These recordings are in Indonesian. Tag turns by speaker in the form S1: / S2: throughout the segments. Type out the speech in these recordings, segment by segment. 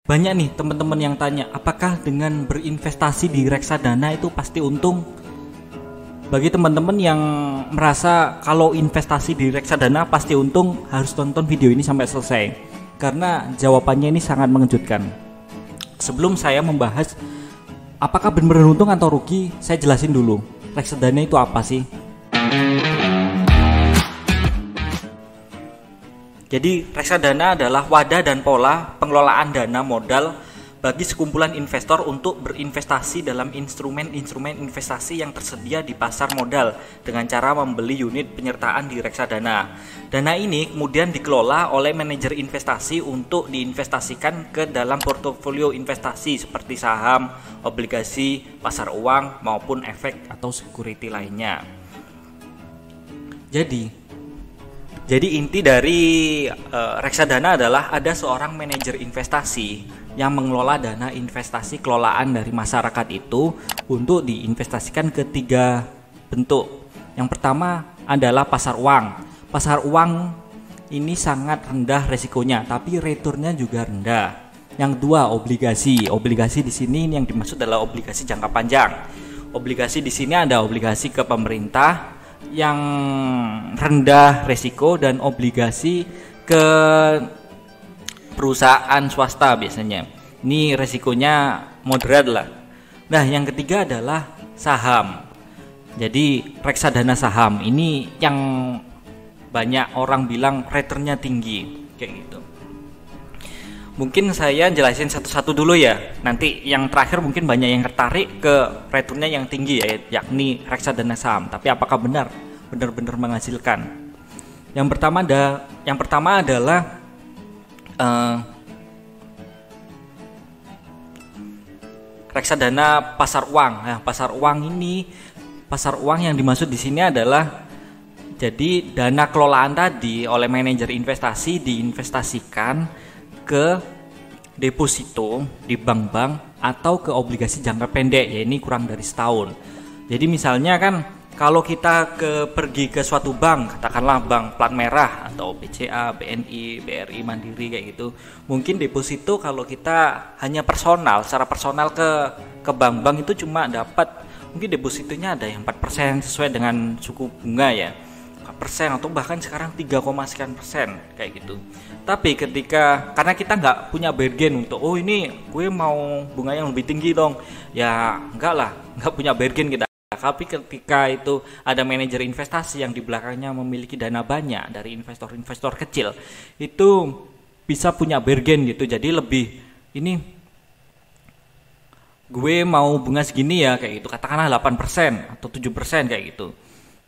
S1: Banyak nih teman-teman yang tanya, apakah dengan berinvestasi di reksadana itu pasti untung? Bagi teman-teman yang merasa kalau investasi di reksadana pasti untung, harus tonton video ini sampai selesai, karena jawabannya ini sangat mengejutkan. Sebelum saya membahas apakah benar-benar untung atau rugi, saya jelasin dulu reksadana itu apa sih. Jadi reksadana adalah wadah dan pola pengelolaan dana modal bagi sekumpulan investor untuk berinvestasi dalam instrumen-instrumen investasi yang tersedia di pasar modal dengan cara membeli unit penyertaan di reksadana. Dana ini kemudian dikelola oleh manajer investasi untuk diinvestasikan ke dalam portofolio investasi seperti saham, obligasi, pasar uang maupun efek atau security lainnya. Jadi inti dari reksadana adalah ada seorang manajer investasi yang mengelola dana investasi kelolaan dari masyarakat itu untuk diinvestasikan ke 3 bentuk. Yang pertama adalah pasar uang. Pasar uang ini sangat rendah resikonya, tapi returnnya juga rendah. Yang kedua, obligasi. Obligasi di sini yang dimaksud adalah obligasi jangka panjang. Obligasi di sini ada obligasi ke pemerintah yang rendah resiko dan obligasi ke perusahaan swasta biasanya. Ini resikonya moderat lah. Nah, yang ketiga adalah saham. Jadi reksadana saham ini yang banyak orang bilang returnnya tinggi kayak gitu. Mungkin saya jelasin satu-satu dulu ya. Nanti yang terakhir mungkin banyak yang tertarik ke returnnya yang tinggi ya, yakni reksadana saham. Tapi apakah benar-benar menghasilkan? Yang pertama adalah reksadana pasar uang. Nah, pasar uang yang dimaksud di sini adalah jadi dana kelolaan tadi oleh manajer investasi diinvestasikan ke deposito di bank-bank atau ke obligasi jangka pendek, ya ini kurang dari setahun. Jadi misalnya kan kalau kita pergi ke suatu bank, katakanlah bank plat merah atau BCA, BNI, BRI, Mandiri kayak gitu, mungkin deposito kalau kita hanya secara personal ke bank-bank itu cuma dapat mungkin depositonya ada yang 4% sesuai dengan suku bunga ya, 4% atau bahkan sekarang 3, sekian persen kayak gitu. Tapi karena kita nggak punya bargain untuk ini gue mau bunga yang lebih tinggi dong, ya nggak punya bargain kita. Tapi ketika itu ada manajer investasi yang di belakangnya memiliki dana banyak dari investor-investor kecil, itu bisa punya bargain gitu. Jadi lebih ini gue mau bunga segini ya kayak gitu, katakanlah 8% atau 7% kayak gitu.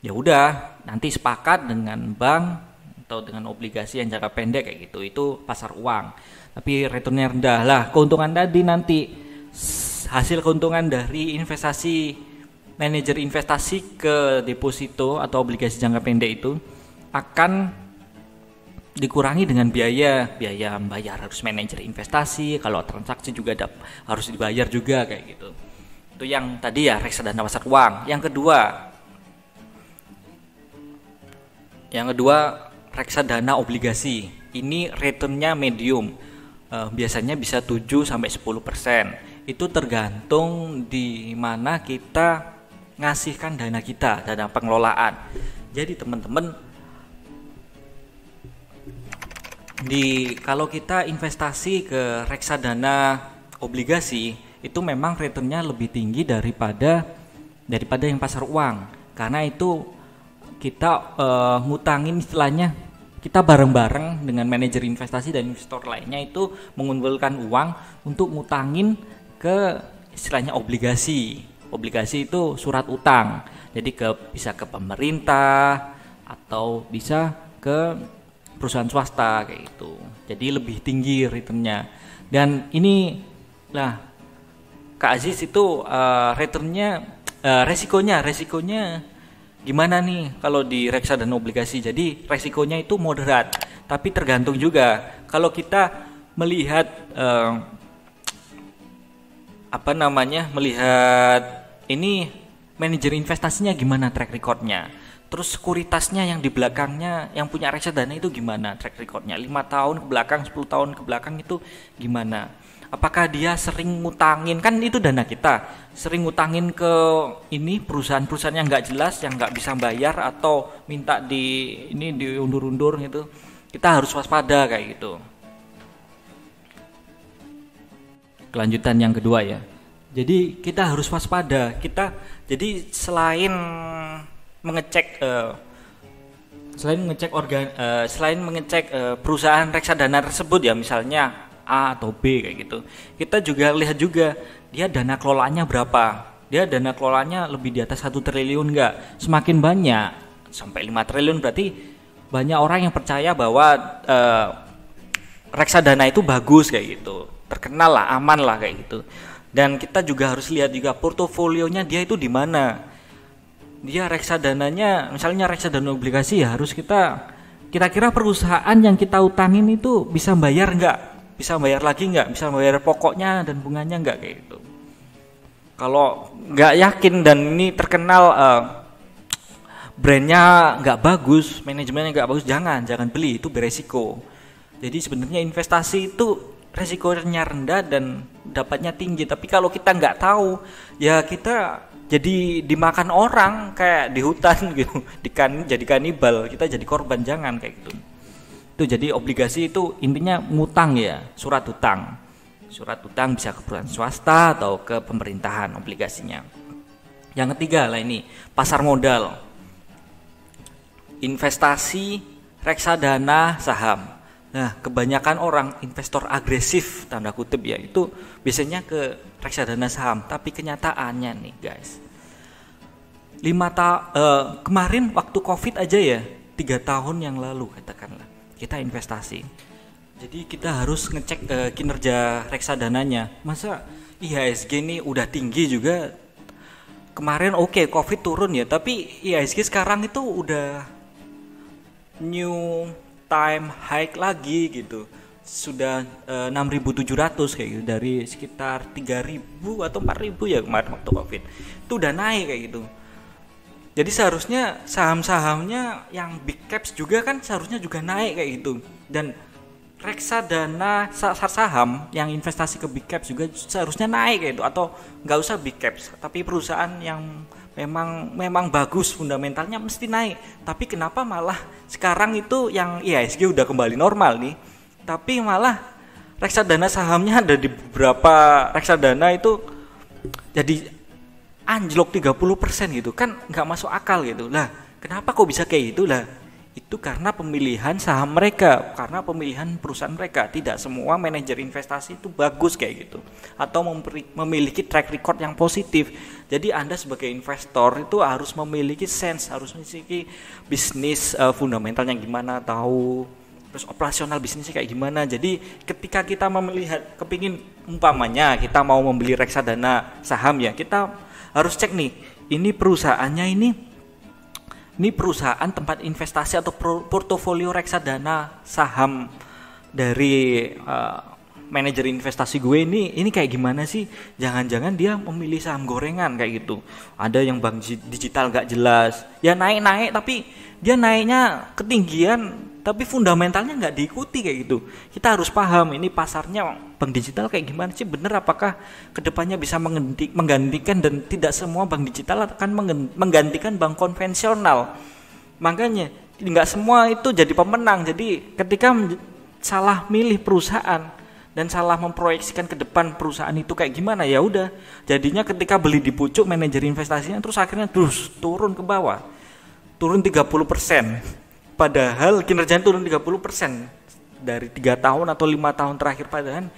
S1: Ya udah, nanti sepakat dengan bank atau dengan obligasi yang jangka pendek kayak gitu. Itu pasar uang. Tapi returnnya rendah lah. Keuntungan tadi nanti hasil keuntungan dari investasi manajer investasi ke deposito atau obligasi jangka pendek itu akan dikurangi dengan biaya membayar harus manajer investasi, kalau transaksi juga harus dibayar juga kayak gitu. Itu yang tadi ya reksadana pasar uang. Yang kedua reksadana obligasi. Ini returnnya medium. Biasanya bisa 7-10%. Itu tergantung di mana kita ngasihkan dana kita, dana pengelolaan. Jadi teman-teman, kalau kita investasi ke reksadana obligasi itu memang returnnya lebih tinggi daripada yang pasar uang, karena itu kita ngutangin, istilahnya kita bareng-bareng dengan manajer investasi dan investor lainnya itu mengumpulkan uang untuk ngutangin ke istilahnya obligasi. Obligasi itu surat utang, jadi bisa ke pemerintah atau bisa ke perusahaan swasta kayak gitu. Jadi lebih tinggi returnnya. Dan ini lah Kak Aziz itu returnnya resikonya gimana nih kalau di reksadana obligasi? Jadi resikonya itu moderat, tapi tergantung juga. Kalau kita melihat melihat ini manajer investasinya gimana track recordnya, terus sekuritasnya yang di belakangnya yang punya reksadana itu gimana track recordnya, 5 tahun ke belakang, 10 tahun ke belakang itu gimana, Apakah dia sering ngutangin, kan itu dana kita, sering ngutangin ke ini perusahaan-perusahaan yang nggak jelas, yang nggak bisa bayar atau minta diundur-undur gitu. Kita harus waspada kayak gitu. Kelanjutan yang kedua ya. Jadi kita harus waspada. Jadi selain mengecek perusahaan reksadana tersebut ya, misalnya A atau B kayak gitu, kita juga lihat juga dia dana kelolaannya berapa. Dia dana kelolaannya lebih di atas 1 triliun nggak? Semakin banyak sampai 5 triliun berarti banyak orang yang percaya bahwa reksadana itu bagus kayak gitu, terkenal lah, aman lah kayak gitu. Dan kita juga harus lihat juga portofolionya dia itu di mana. Dia reksadananya, misalnya reksadana obligasi ya, harus kira-kira perusahaan yang kita utangin itu bisa bayar nggak, bisa bayar lagi nggak, bisa bayar pokoknya dan bunganya nggak kayak gitu. Kalau nggak yakin dan ini terkenal brandnya nggak bagus, manajemennya nggak bagus, jangan beli, itu beresiko. Jadi sebenarnya investasi itu resikonya rendah dan dapatnya tinggi, tapi kalau kita nggak tahu ya kita jadi dimakan orang kayak di hutan gitu, jadi kanibal, kita jadi korban, jangan kayak gitu. Itu jadi obligasi itu intinya ngutang ya, surat utang bisa ke perusahaan swasta atau ke pemerintahan obligasinya. Yang ketiga lah ini pasar modal, investasi reksadana saham. Nah, kebanyakan orang investor agresif tanda kutip ya, itu biasanya ke reksadana saham. Tapi kenyataannya nih guys, kemarin waktu COVID aja ya, 3 tahun yang lalu katakanlah, kita investasi. Jadi kita harus ngecek kinerja reksadananya. Masa IHSG ini udah tinggi juga, kemarin oke, COVID turun ya, tapi IHSG sekarang itu udah new time high lagi gitu, sudah 6.700 kayak gitu, dari sekitar 3.000 atau 4.000 ya kemarin waktu COVID itu udah naik kayak gitu. Jadi seharusnya saham-sahamnya yang big caps juga kan seharusnya juga naik kayak gitu, dan reksadana saham yang investasi ke big caps juga seharusnya naik kayak gitu, atau nggak usah big caps tapi perusahaan yang memang bagus fundamentalnya mesti naik. Tapi kenapa malah sekarang itu yang IHSG udah kembali normal nih, tapi malah reksadana sahamnya ada di beberapa reksadana itu jadi anjlok 30% gitu kan, nggak masuk akal gitu. Lah kenapa kok bisa kayak gitu? Lah itu karena pemilihan saham mereka, karena pemilihan perusahaan mereka. Tidak semua manajer investasi itu bagus kayak gitu, atau memiliki track record yang positif. Jadi Anda sebagai investor itu harus memiliki sense, harus memiliki bisnis fundamentalnya gimana, tahu terus operasional bisnisnya kayak gimana. Jadi ketika kita melihat, kepingin umpamanya kita mau membeli reksadana saham ya, kita harus cek nih, ini perusahaannya ini perusahaan tempat investasi atau portofolio reksadana saham dari manajer investasi gue ini kayak gimana sih? Jangan-jangan dia memilih saham gorengan kayak gitu. Ada yang bank digital gak jelas, ya naik tapi dia naiknya ketinggian tapi fundamentalnya nggak diikuti kayak gitu. Kita harus paham ini pasarnya bank digital kayak gimana sih, bener apakah kedepannya bisa menggantikan, dan tidak semua bank digital akan menggantikan bank konvensional. Makanya nggak semua itu jadi pemenang. Jadi ketika salah milih perusahaan dan salah memproyeksikan ke depan perusahaan itu kayak gimana, ya udah jadinya ketika beli di pucuk manajer investasinya, terus akhirnya turun ke bawah, turun 30%. Padahal kinerjanya turun 30% dari 3 tahun atau 5 tahun terakhir. Padahal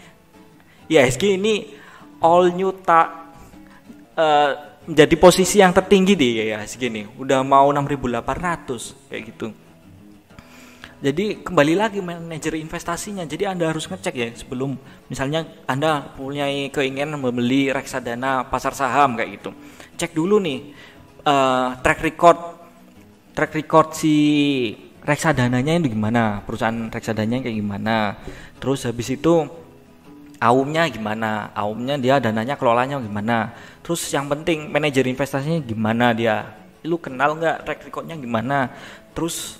S1: IHSG ini all new menjadi posisi yang tertinggi di IHSG ini, udah mau 6.800 kayak gitu. Jadi kembali lagi manajer investasinya. Jadi Anda harus ngecek ya sebelum, misalnya Anda punya keinginan membeli reksadana pasar saham kayak gitu. Cek dulu nih track record si reksadananya itu gimana, perusahaan reksadananya kayak gimana. Terus habis itu AUM-nya gimana, AUM-nya dia dananya kelolanya gimana. Terus yang penting manajer investasinya gimana dia, lu kenal nggak, track record-nya gimana. Terus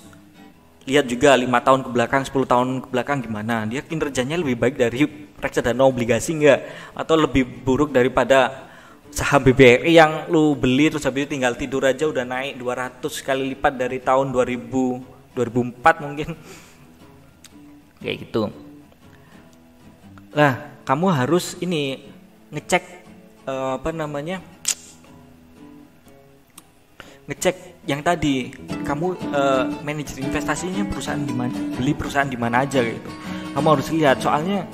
S1: lihat juga 5 tahun ke belakang, 10 tahun ke belakang gimana, dia kinerjanya lebih baik dari reksadana obligasi enggak, atau lebih buruk daripada saham BBRI yang lu beli terus habis itu tinggal tidur aja udah naik 200 kali lipat dari tahun 2004 mungkin kayak gitu. Lah kamu harus ini ngecek ngecek yang tadi kamu manajer investasinya perusahaan di mana, beli perusahaan di mana aja gitu. Kamu harus lihat, soalnya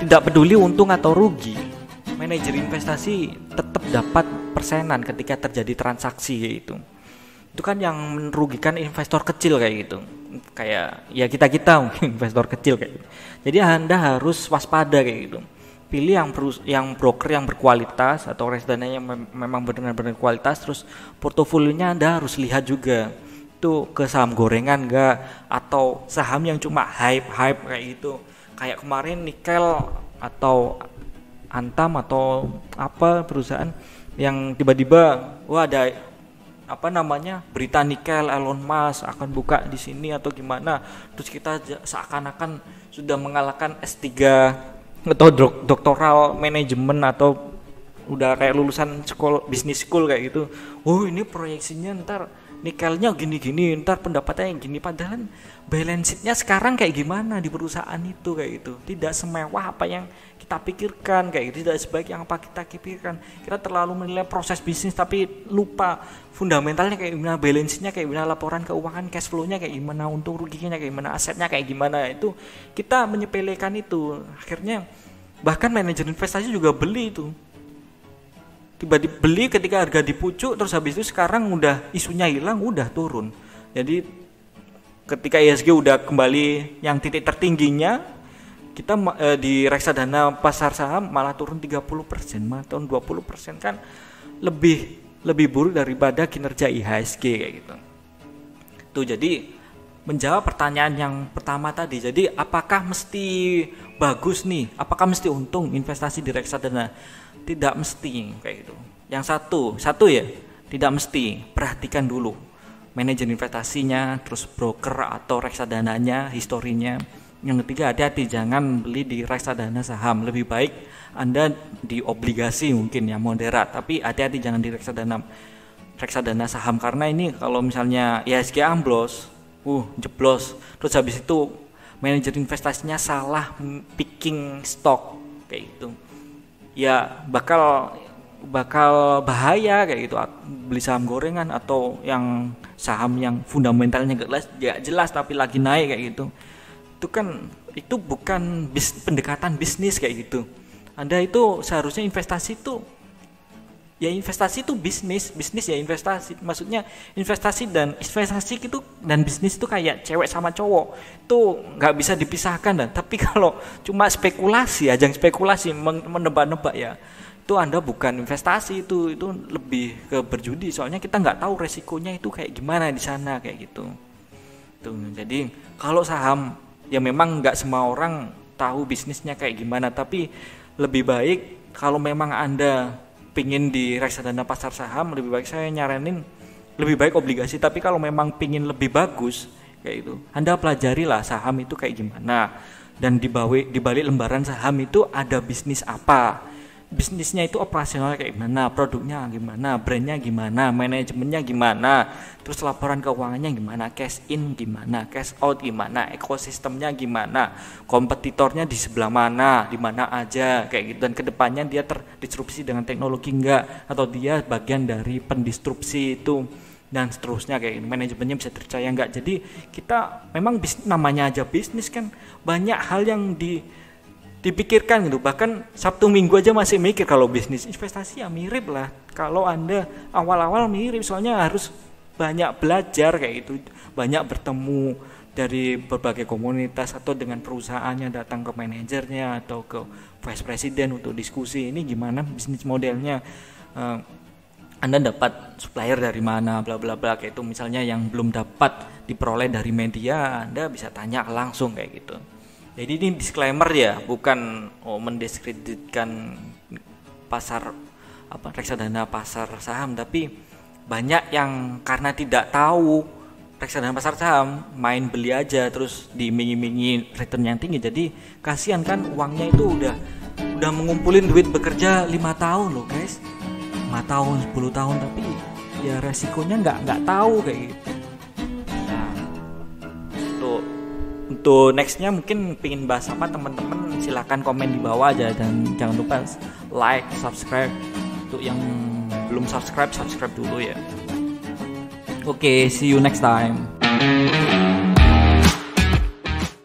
S1: tidak peduli untung atau rugi, manajer investasi tetap dapat persenan ketika terjadi transaksi gitu. Itu kan yang merugikan investor kecil kayak gitu. Kayak ya kita mungkin investor kecil kayak gitu. Jadi Anda harus waspada kayak gitu. Pilih yang broker yang berkualitas atau reksadana yang memang benar-benar kualitas. Terus portofolionya Anda harus lihat juga itu ke saham gorengan enggak, atau saham yang cuma hype kayak gitu. Kayak kemarin nikel atau Antam atau apa perusahaan yang tiba-tiba ada berita nikel Elon Musk akan buka di sini atau gimana, terus kita seakan-akan sudah mengalahkan S3 atau doktoral manajemen atau udah kayak lulusan bisnis school kayak gitu. Ini proyeksinya ntar nikelnya gini-gini, ntar pendapatannya yang gini, padahal balance sheet-nya sekarang kayak gimana di perusahaan itu kayak gitu. Tidak semewah apa yang kita pikirkan kayak gitu, tidak sebaik yang apa kita pikirkan. Kita terlalu menilai proses bisnis tapi lupa fundamentalnya kayak gimana, balance sheet-nya kayak gimana, laporan keuangan, cash flow-nya kayak gimana, untung ruginya kayak gimana, asetnya kayak gimana. Itu kita menyepelekan itu. Akhirnya bahkan manajer investasi juga beli itu. Tiba-tiba beli ketika harga dipucuk, terus habis itu sekarang udah isunya hilang, udah turun. Jadi ketika IHSG udah kembali yang titik tertingginya, kita di reksadana pasar saham malah turun 30%, malah turun 20%, kan lebih buruk daripada kinerja IHSG kayak gitu. Tuh, jadi menjawab pertanyaan yang pertama tadi, jadi apakah mesti bagus nih, apakah mesti untung investasi di reksadana? Tidak mesti kayak gitu. Yang satu ya, tidak mesti. Perhatikan dulu manajer investasinya, terus broker atau reksadananya, historinya. Yang ketiga, hati-hati jangan beli di reksadana saham. Lebih baik Anda di obligasi mungkin ya, moderat, tapi hati-hati jangan di reksadana saham, karena ini kalau misalnya IHSG amblos, jeblos, terus habis itu manajer investasinya salah picking stock kayak gitu, ya bakal bahaya kayak gitu. Beli saham gorengan atau yang saham yang fundamentalnya gak jelas tapi lagi naik kayak gitu, itu bukan pendekatan bisnis kayak gitu. Anda itu seharusnya investasi itu bisnis ya investasi. Maksudnya investasi itu dan bisnis itu kayak cewek sama cowok, itu nggak bisa dipisahkan. Dan tapi kalau cuma ajang spekulasi menebak-nebak ya, itu Anda bukan investasi, itu lebih ke berjudi. Soalnya kita nggak tahu resikonya itu kayak gimana di sana kayak gitu. Tuh, jadi kalau saham ya memang nggak semua orang tahu bisnisnya kayak gimana, tapi lebih baik kalau memang Anda pingin di reksadana pasar saham, lebih baik saya nyaranin lebih baik obligasi. Tapi kalau memang pingin lebih bagus kayak itu, Anda pelajarilah saham itu kayak gimana, dan di balik lembaran saham itu ada bisnis apa, bisnisnya itu operasional kayak gimana, produknya gimana, brandnya gimana, manajemennya gimana, terus laporan keuangannya gimana, cash in gimana, cash out gimana, ekosistemnya gimana, kompetitornya di sebelah mana, di mana aja kayak gitu, dan kedepannya dia terdisrupsi dengan teknologi enggak, atau dia bagian dari pendistrupsi itu, dan seterusnya kayak gitu. Manajemennya bisa dipercaya enggak. Jadi kita memang namanya aja bisnis kan, banyak hal yang dipikirkan gitu. Bahkan Sabtu Minggu aja masih mikir. Kalau bisnis investasi ya mirip lah. Kalau Anda awal-awal mirip, soalnya harus banyak belajar kayak gitu, banyak bertemu dari berbagai komunitas atau dengan perusahaannya, datang ke manajernya atau ke vice president untuk diskusi ini gimana bisnis modelnya, Anda dapat supplier dari mana, bla bla bla kayak itu. Misalnya yang belum dapat diperoleh dari media, Anda bisa tanya langsung kayak gitu. Jadi ini disclaimer ya, bukan mendiskreditkan reksadana pasar saham, tapi banyak yang karena tidak tahu reksadana pasar saham main beli aja terus diiming-imingi return yang tinggi. Jadi kasihan kan, uangnya itu udah mengumpulin duit bekerja 5 tahun loh guys, 5 tahun 10 tahun, tapi ya resikonya nggak tahu kayak gitu. Nah, untuk nextnya mungkin pingin bahas apa teman-teman, silakan komen di bawah aja, dan jangan lupa like, subscribe. Untuk yang belum subscribe dulu ya. Oke, see you next time.